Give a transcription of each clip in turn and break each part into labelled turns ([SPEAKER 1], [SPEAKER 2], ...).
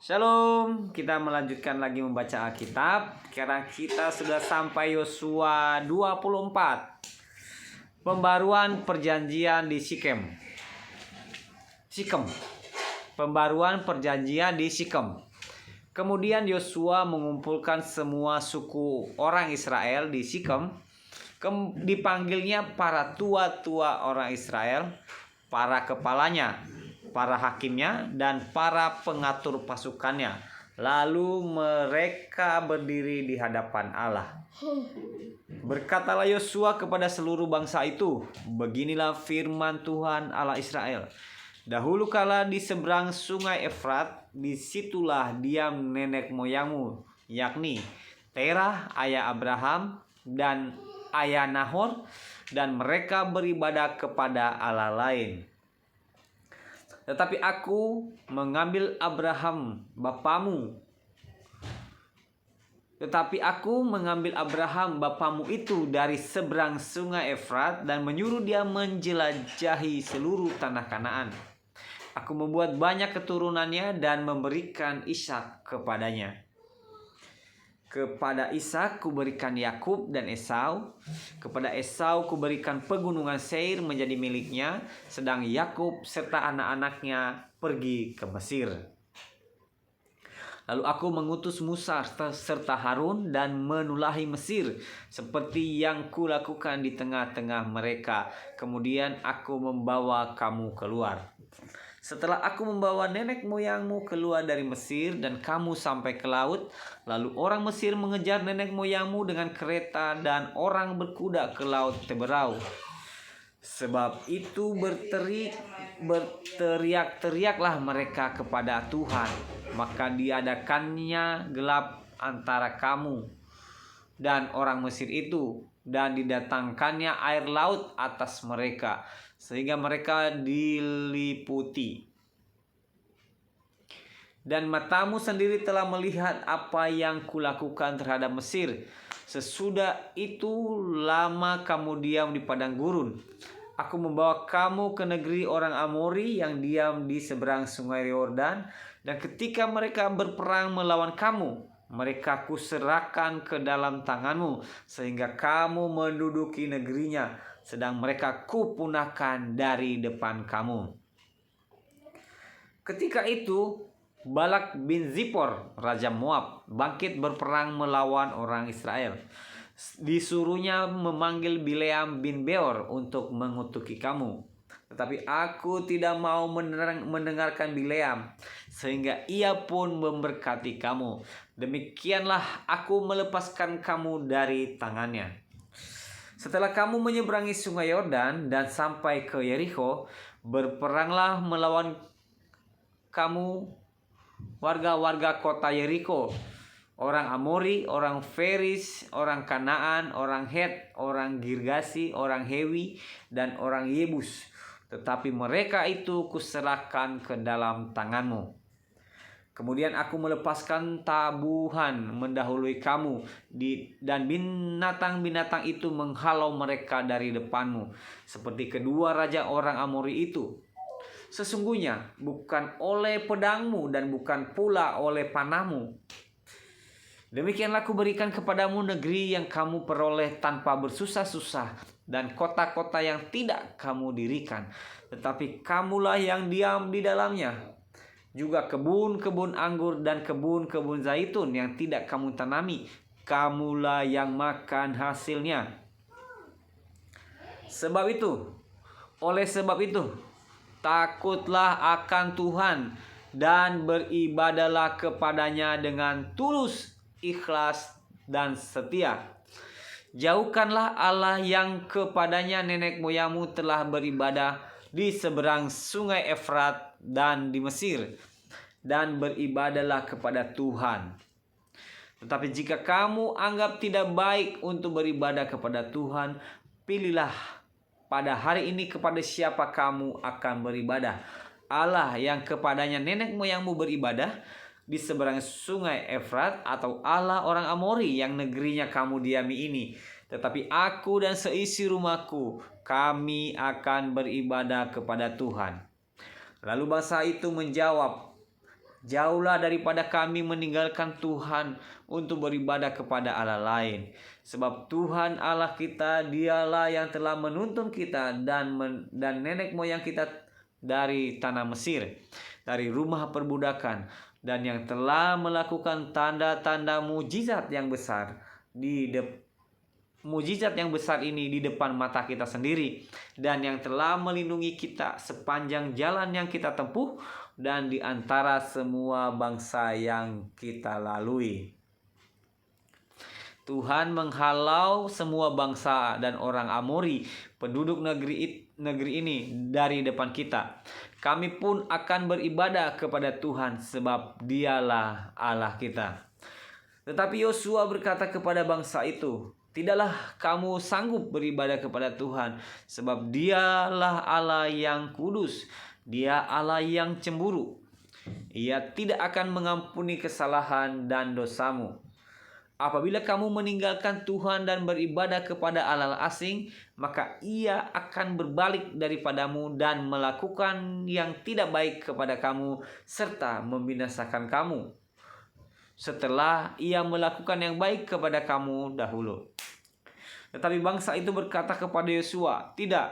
[SPEAKER 1] Shalom, kita melanjutkan lagi membaca Alkitab. Sekarang kita sudah sampai Yosua 24. Pembaruan perjanjian di Sikem. Pembaruan perjanjian di Sikem. Kemudian Yosua mengumpulkan semua suku orang Israel di Sikem. Dipanggilnya para tua-tua orang Israel, para kepalanya, para hakimnya, dan para pengatur pasukannya. Lalu mereka berdiri di hadapan Allah. Berkatalah Yosua kepada seluruh bangsa itu, "Beginilah firman Tuhan Allah Israel. Dahulu kala di seberang sungai Efrat, disitulah diam nenek moyangmu, yakni Terah ayah Abraham dan ayah Nahor, dan mereka beribadah kepada Allah lain. Tetapi aku mengambil Abraham bapamu itu dari seberang sungai Efrat dan menyuruh dia menjelajahi seluruh tanah Kanaan. Aku membuat banyak keturunannya dan memberikan Ishak kepadanya. Kepada Ishak kuberikan Yakub dan Esau. Kepada Esau kuberikan pegunungan Seir menjadi miliknya, sedang Yakub serta anak-anaknya pergi ke Mesir. Lalu aku mengutus Musa serta Harun dan menulahi Mesir, seperti yang kulakukan di tengah-tengah mereka. Kemudian aku membawa kamu keluar. Setelah aku membawa nenek moyangmu keluar dari Mesir dan kamu sampai ke laut, lalu orang Mesir mengejar nenek moyangmu dengan kereta dan orang berkuda ke laut Teberau. Sebab itu berteriak-teriaklah mereka kepada Tuhan, maka diadakannya gelap antara kamu dan orang Mesir itu, dan didatangkannya air laut atas mereka, sehingga mereka diliputi. Dan matamu sendiri telah melihat apa yang kulakukan terhadap Mesir. Sesudah itu lama kamu diam di padang gurun. Aku membawa kamu ke negeri orang Amori yang diam di seberang sungai Yordan, dan ketika mereka berperang melawan kamu, mereka kuserahkan ke dalam tanganmu, sehingga kamu menduduki negerinya, sedang mereka kupunahkan dari depan kamu." Ketika itu Balak bin Zippor, raja Moab, bangkit berperang melawan orang Israel. Disuruhnya memanggil Bileam bin Beor untuk mengutuki kamu. Tetapi aku tidak mau mendengarkan Bileam, sehingga ia pun memberkati kamu. Demikianlah aku melepaskan kamu dari tangannya. Setelah kamu menyeberangi sungai Yordan dan sampai ke Yeriko, berperanglah melawan kamu warga-warga kota Yeriko, orang Amori, orang Feris, orang Kanaan, orang Het, orang Girgasi, orang Hewi, dan orang Yebus. Tetapi mereka itu kuserahkan ke dalam tanganmu. Kemudian aku melepaskan tabuhan mendahului kamu, dan binatang-binatang itu menghalau mereka dari depanmu, seperti kedua raja orang Amori itu. Sesungguhnya bukan oleh pedangmu dan bukan pula oleh panahmu. Demikianlah kuberikan kepadamu negeri yang kamu peroleh tanpa bersusah-susah, dan kota-kota yang tidak kamu dirikan, tetapi kamulah yang diam di dalamnya. Juga kebun-kebun anggur dan kebun-kebun zaitun yang tidak kamu tanami, kamulah yang makan hasilnya. Oleh sebab itu, takutlah akan Tuhan dan beribadahlah kepadanya dengan tulus, ikhlas, dan setia. Jauhkanlah Allah yang kepadanya nenek moyangmu telah beribadah di seberang sungai Efrat dan di Mesir, dan beribadahlah kepada Tuhan. Tetapi jika kamu anggap tidak baik untuk beribadah kepada Tuhan, pilihlah pada hari ini kepada siapa kamu akan beribadah. Allah yang kepadanya nenek moyangmu beribadah di seberang sungai Efrat, atau Allah orang Amori yang negerinya kamu diami ini. Tetapi aku dan seisi rumahku, kami akan beribadah kepada Tuhan. Lalu bangsa itu menjawab, Jauhlah daripada kami meninggalkan Tuhan untuk beribadah kepada Allah lain. Sebab Tuhan Allah kita, dialah yang telah menuntun kita dan nenek moyang kita dari tanah Mesir, dari rumah perbudakan, dan yang telah melakukan tanda-tanda mujizat yang besar ini di depan mata kita sendiri, dan yang telah melindungi kita sepanjang jalan yang kita tempuh dan di antara semua bangsa yang kita lalui. Tuhan menghalau semua bangsa dan orang Amori, penduduk negeri ini, dari depan kita. Kami pun akan beribadah kepada Tuhan, sebab Dialah Allah kita. Tetapi Yosua berkata kepada bangsa itu, "Tidaklah kamu sanggup beribadah kepada Tuhan, sebab Dialah Allah yang kudus. Dia Allah yang cemburu. Ia tidak akan mengampuni kesalahan dan dosamu. Apabila kamu meninggalkan Tuhan dan beribadah kepada Allah asing, maka Ia akan berbalik daripadamu dan melakukan yang tidak baik kepada kamu serta membinasakan kamu, setelah Ia melakukan yang baik kepada kamu dahulu." Tetapi bangsa itu berkata kepada Yosua, "Tidak,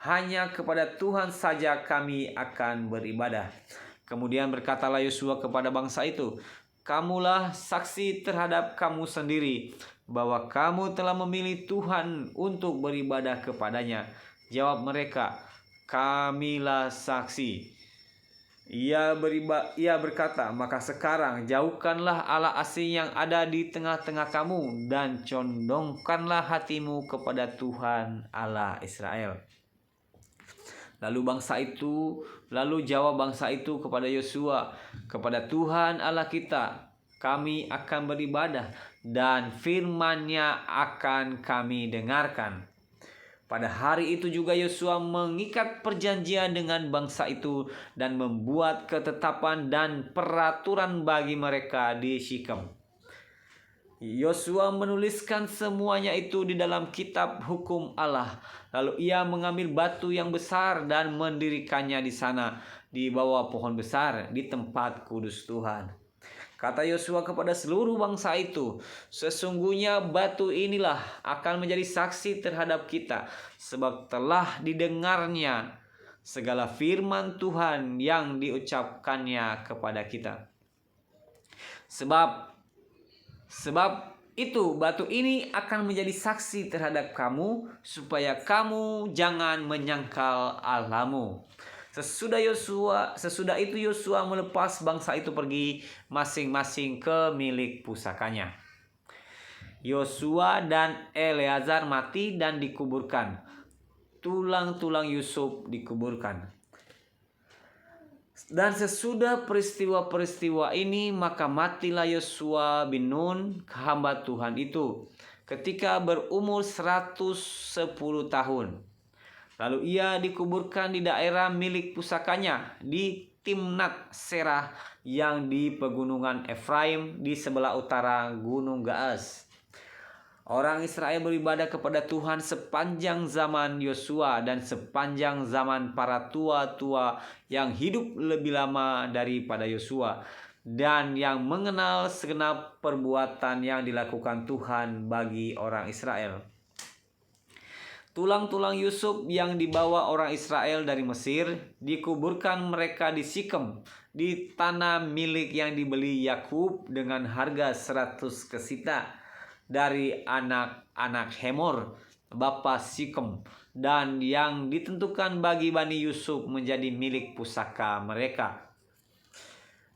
[SPEAKER 1] hanya kepada Tuhan saja kami akan beribadah." Kemudian berkatalah Yosua kepada bangsa itu, "Kamulah saksi terhadap kamu sendiri bahwa kamu telah memilih Tuhan untuk beribadah kepadanya." Jawab mereka, "Kamilah saksi." Ia berkata, "Maka sekarang jauhkanlah Allah asing yang ada di tengah-tengah kamu dan condongkanlah hatimu kepada Tuhan Allah Israel." Lalu jawab bangsa itu kepada Yosua, "Kepada Tuhan Allah kita kami akan beribadah, dan firman-Nya akan kami dengarkan." Pada hari itu juga Yosua mengikat perjanjian dengan bangsa itu dan membuat ketetapan dan peraturan bagi mereka di Sikem. Yosua menuliskan semuanya itu di dalam kitab hukum Allah. Lalu ia mengambil batu yang besar dan mendirikannya di sana, di bawah pohon besar, di tempat kudus Tuhan. Kata Yosua kepada seluruh bangsa itu, "Sesungguhnya batu inilah akan menjadi saksi terhadap kita, sebab telah didengarnya segala firman Tuhan yang diucapkannya kepada kita. Sebab itu batu ini akan menjadi saksi terhadap kamu, supaya kamu jangan menyangkal Allahmu." Sesudah itu Yosua melepas bangsa itu pergi masing-masing ke milik pusakanya. Yosua dan Eleazar mati dan dikuburkan. Tulang-tulang Yusuf dikuburkan. Dan sesudah peristiwa-peristiwa ini, maka matilah Yosua bin Nun, hamba Tuhan itu, ketika berumur 110 tahun. Lalu ia dikuburkan di daerah milik pusakanya di Timnat Serah yang di pegunungan Efraim di sebelah utara Gunung Gaas. Orang Israel beribadah kepada Tuhan sepanjang zaman Yosua dan sepanjang zaman para tua-tua yang hidup lebih lama daripada Yosua dan yang mengenal segenap perbuatan yang dilakukan Tuhan bagi orang Israel. Tulang-tulang Yusuf yang dibawa orang Israel dari Mesir dikuburkan mereka di Sikem, di tanah milik yang dibeli Yakub dengan harga 100 kesita dari anak-anak Hemor, bapa Sikem, dan yang ditentukan bagi Bani Yusuf menjadi milik pusaka mereka.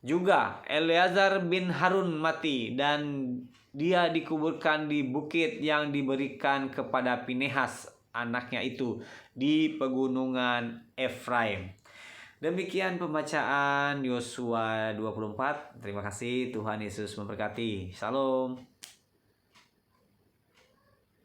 [SPEAKER 1] Juga Eleazar bin Harun mati dan dia dikuburkan di bukit yang diberikan kepada Pinehas anaknya itu di pegunungan Efraim. Demikian pembacaan Yosua 24. Terima kasih, Tuhan Yesus memberkati. Shalom.